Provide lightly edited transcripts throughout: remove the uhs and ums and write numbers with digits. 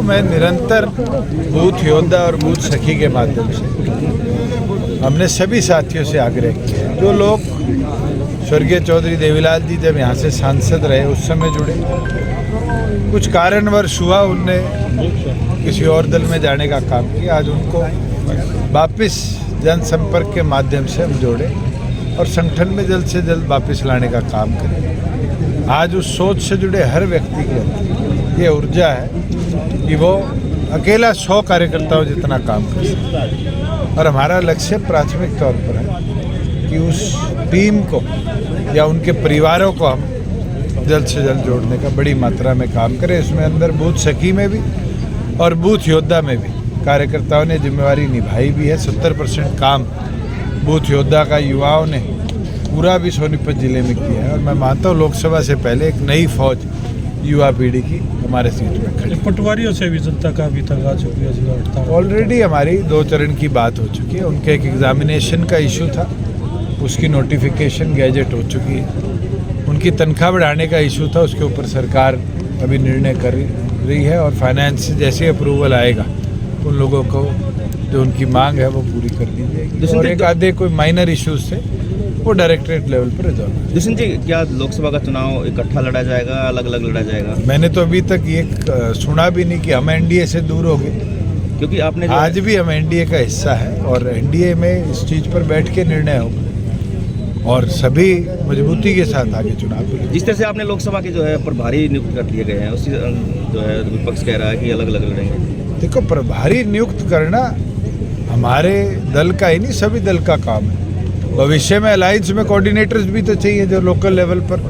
मैं निरंतर बूथ योद्धा और बूथ सखी के माध्यम से हमने सभी साथियों से आग्रह किया, जो लोग स्वर्गीय चौधरी देवीलाल जी जब यहाँ से सांसद रहे उस समय जुड़े, कुछ कारणवश हुआ उनने किसी और दल में जाने का काम किया, आज उनको वापस जनसंपर्क के माध्यम से हम जोड़े और संगठन में जल्द से जल्द वापस लाने का काम करें। आज उस सोच से जुड़े हर व्यक्ति के अंदर ये ऊर्जा है कि वो अकेला 100 कार्यकर्ताओं जितना काम कर सकता है और हमारा लक्ष्य प्राथमिक तौर पर है कि उस टीम को या उनके परिवारों को हम जल्द से जल्द जोड़ने का बड़ी मात्रा में काम करें। इसमें अंदर बूथ सखी में भी और बूथ योद्धा में भी कार्यकर्ताओं ने जिम्मेवारी निभाई भी है। 70% काम बूथ योद्धा का युवाओं ने पूरा भी सोनीपत जिले में किया है और मैं मानता हूँ लोकसभा से पहले एक नई फौज युवा पीढ़ी की हमारे सीट में खड़ी। पटवारियों से भी जनता का अभी तक आ चुकी है। ऑलरेडी हमारी 2 चरण की बात हो चुकी है। उनके एक एग्जामिनेशन का इशू था, उसकी नोटिफिकेशन गैजेट हो चुकी है। उनकी तनख्वाह बढ़ाने का इशू था, उसके ऊपर सरकार अभी निर्णय कर रही है और फाइनेंस जैसे अप्रूवल आएगा उन लोगों को जो उनकी मांग है वो पूरी कर दी जाएगी। और एक आधे कोई माइनर इश्यूज थे वो डायरेक्टरेट लेवल पर रिजॉल्व। दुष्यंत जी, क्या लोकसभा का चुनाव इकट्ठा लड़ा जाएगा, अलग अलग लड़ा जाएगा? मैंने तो अभी तक ये सुना भी नहीं कि हम एनडीए से दूर हो गए, क्योंकि आपने आज भी हम एनडीए का हिस्सा है और एनडीए में इस चीज़ पर बैठ के निर्णय होगा और सभी मजबूती के साथ आगे चुनाव। जिस तरह से आपने लोकसभा के जो है प्रभारी नियुक्त कर दिए गए हैं, उससे जो है विपक्ष कह रहा है कि अलग अलग लड़ेंगे। देखो, प्रभारी नियुक्त करना हमारे दल का ही नहीं, सभी दल का काम है। भविष्य में अलायंस में कोऑर्डिनेटर्स भी तो चाहिए जो लोकल लेवल पर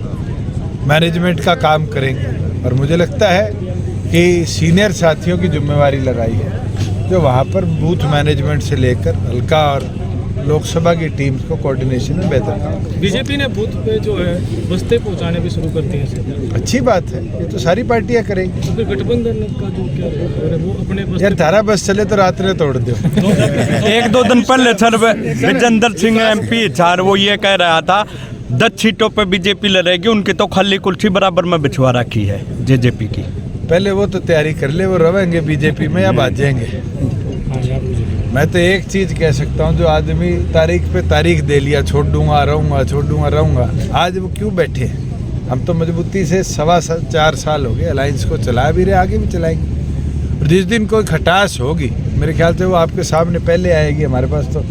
मैनेजमेंट का काम करेंगे और मुझे लगता है कि सीनियर साथियों की जिम्मेवारी लगाई है जो वहाँ पर बूथ मैनेजमेंट से लेकर हल्का और लोकसभा की टीम्स को कोऑर्डिनेशन में बेहतर काम। बीजेपी ने बूथ पे जो है बस्ते पहुंचाने भी शुरू कर दिए हैं। अच्छी बात है, ये तो सारी पार्टियां करेंगी। तो गठबंधन का जो क्या है वो अपने यार धारा बस चले तो रात में तोड़ दो। 1-2 दिन पहले sir Vijender Singh MP sir वो ये कह रहा था 10 सीटों पे बीजेपी लड़ेगी, उनकी तो खाली कुर्सी बराबर में बिछवा रखी है जेजेपी की। पहले वो तो तैयारी कर ले, वो रहेंगे बीजेपी में या भाजेंगे। मैं तो एक चीज कह सकता हूँ, जो आदमी तारीख पे तारीख दे लिया, छोड़ दूंगा रहूंगा, छोड़ दूंगा रहूंगा, आज वो क्यों बैठे हैं? हम तो मजबूती से 4 साल हो गए अलायंस को चला भी रहे, आगे भी चलाएंगे और जिस दिन कोई खटास होगी मेरे ख्याल से वो आपके सामने पहले आएगी, हमारे पास तो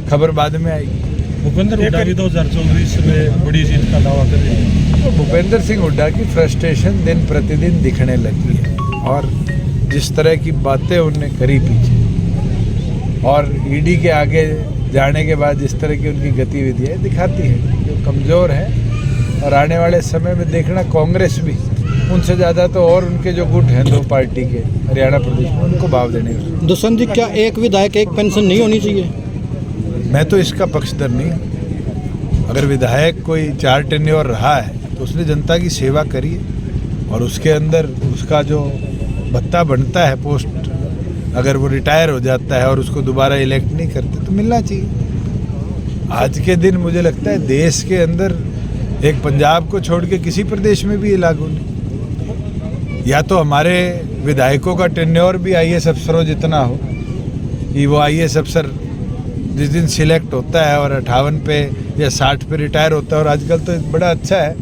खबर बाद में आएगी। भूपेंद्र हुड्डा भी 2024 में बड़ी जीत का दावा कर रहे हैं। तो भूपेंद्र सिंह हुड्डा की फ्रस्ट्रेशन दिन प्रतिदिन दिखने लगी है और जिस तरह की बातें उनने करी पीछे और ईडी के आगे जाने के बाद जिस तरह की उनकी गतिविधियाँ दिखाती है जो कमज़ोर है और आने वाले समय में देखना कांग्रेस भी उनसे ज़्यादा तो और उनके जो गुट हैं 2 पार्टी के हरियाणा प्रदेश में उनको भाव देने का। दुष्यंत जी, क्या एक विधायक एक पेंशन नहीं होनी चाहिए? मैं तो इसका पक्षधर नहीं। अगर विधायक कोई 4 टेन्योर रहा है तो उसने जनता की सेवा करी है और उसके अंदर उसका जो भत्ता बनता है पोस्ट, अगर वो रिटायर हो जाता है और उसको दोबारा इलेक्ट नहीं करते तो मिलना चाहिए। आज के दिन मुझे लगता है देश के अंदर एक पंजाब को छोड़ के किसी प्रदेश में भी ये लागू नहीं। या तो हमारे विधायकों का टेन्योर भी IAS अफसरों जितना हो कि वो IAS अफसर जिस दिन सिलेक्ट होता है और 58 पे या 60 पे रिटायर होता है, और आजकल तो बड़ा अच्छा है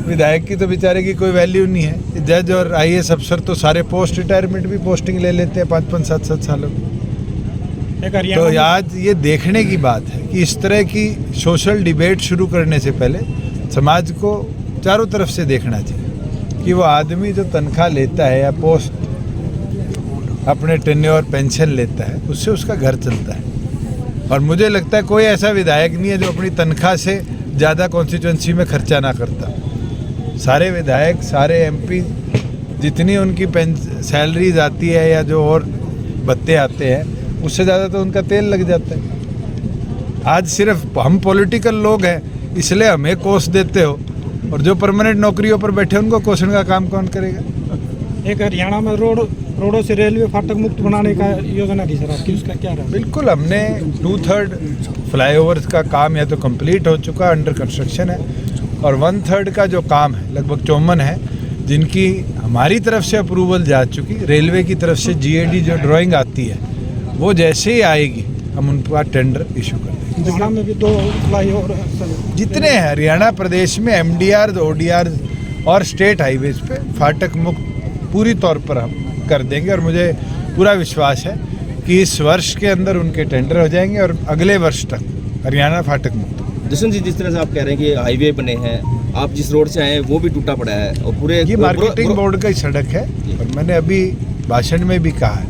विधायक की तो बेचारे की कोई वैल्यू नहीं है। जज और IAS अफसर तो सारे पोस्ट रिटायरमेंट भी पोस्टिंग ले लेते हैं 5-5, 7-7 सालों में। तो आज ये देखने की बात है कि इस तरह की सोशल डिबेट शुरू करने से पहले समाज को चारों तरफ से देखना चाहिए कि वो आदमी जो तनख्वाह लेता है या पोस्ट अपने टेन्योर पेंशन लेता है उससे उसका घर चलता है और मुझे लगता है कोई ऐसा विधायक नहीं है जो अपनी तनख्वाह से ज़्यादा कॉन्स्टिट्यूंसी में खर्चा ना करता। सारे विधायक, सारे MP जितनी उनकी सैलरीज आती है या जो और भत्ते आते हैं उससे ज़्यादा तो उनका तेल लग जाता है। आज सिर्फ हम पॉलिटिकल लोग हैं इसलिए हमें कोस देते हो और जो परमानेंट नौकरियों पर बैठे उनको कोसने का काम कौन करेगा? एक हरियाणा में रोडों से रेलवे फाटक मुक्त बनाने का योजना की सर आपकी, उसका क्या रहा? बिल्कुल, हमने 2/3 फ्लाईओवर्स का काम या तो कंप्लीट हो चुका, अंडर कंस्ट्रक्शन है और 1/3 का जो काम है लगभग 54 है जिनकी हमारी तरफ से अप्रूवल जा चुकी, रेलवे की तरफ से GAD जो ड्राइंग आती है वो जैसे ही आएगी हम उनका टेंडर इशू कर देंगे। हरियाणा में भी 2 फ्लाईओवर जितने हैं हरियाणा प्रदेश में MDR, ODR और स्टेट हाईवेज पे फाटक मुक्त पूरी तौर पर हम कर देंगे और मुझे पूरा विश्वास है कि इस वर्ष के अंदर उनके टेंडर हो जाएंगे और अगले वर्ष तक हरियाणा फाटक मुक्त। दुष्यंत जी, जिस तरह से आप कह रहे हैं कि हाईवे बने हैं, आप जिस रोड से आए हैं वो भी टूटा पड़ा है और पूरे ये मार्केटिंग बोर्ड का ही सड़क है और मैंने अभी भाषण में भी कहा है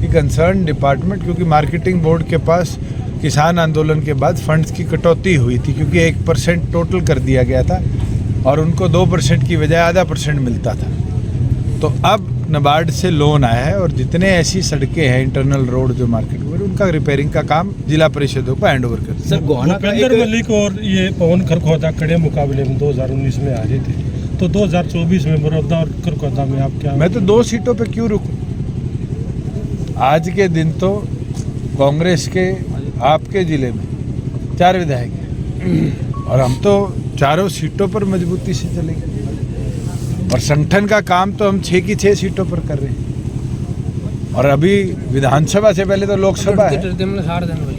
कि कंसर्न डिपार्टमेंट, क्योंकि मार्केटिंग बोर्ड के पास किसान आंदोलन के बाद फंड्स की कटौती हुई थी क्योंकि 1% टोटल कर दिया गया था और उनको 2% की बजाय आधा % मिलता था। तो अब नाबार्ड से लोन आया है और जितने ऐसी सड़कें हैं इंटरनल रोड जो मार्केट में, उनका रिपेयरिंग का काम जिला परिषदों को हैंड ओवर कर दिया। सर गोहाना का भूपेंद्र मलिक और ये पवन खरखोदा कड़े मुकाबले में 2019 में हारे थे, तो 2024 में बड़ौदा और खरखोदा में आप क्या? मैं तो 2 सीटों पे क्यों रुकूं? आज के दिन तो कांग्रेस के आपके जिले में 4 विधायक हैं और हम तो चारों सीटों पर मजबूती से चलेंगे और संगठन का काम तो हम 6 की 6 सीटों पर कर रहे हैं और अभी विधानसभा से पहले तो लोकसभा है,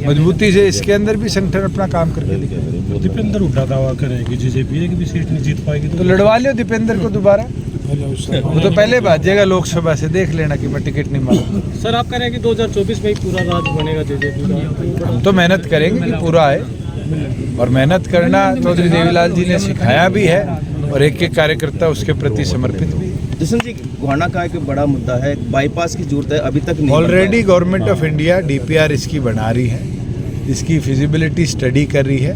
मजबूती से इसके अंदर भी संगठन अपना काम करके दिखाएगा। दीपेंद्र हुड्डा दावा करेगी बीजेपी एक भी सीट नहीं जीत पाएगी, तो लड़वा लियो दीपेंद्र को दोबारा, वो तो पहले भाजेगा लोकसभा से, देख लेना कि मैं टिकट नहीं मांगू। सर आप कह रहे हैं कि 2024 में ही पूरा राज बनेगा जेजेपी का? हम तो मेहनत करेंगे कि पूरा आए और मेहनत करना चौधरी देवीलाल जी ने सिखाया भी है और एक एक कार्यकर्ता उसके प्रति समर्पित भी है। दुष्यंत जी, गोहाना का एक बड़ा मुद्दा है, बाईपास की जरूरत है, अभी तक नहीं already government of India DPR इसकी बना रही है, इसकी फिजिबिलिटी स्टडी कर रही है।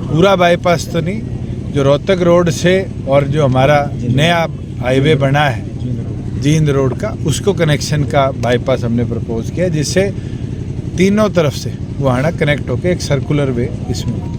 पूरा बाईपास तो नहीं, जो रोहतक रोड से और जो हमारा नया हाईवे बना है जींद रोड का, उसको कनेक्शन का बाईपास हमने प्रपोज किया जिससे तीनों तरफ से गोहाना कनेक्ट होकर एक सर्कुलर वे इसमें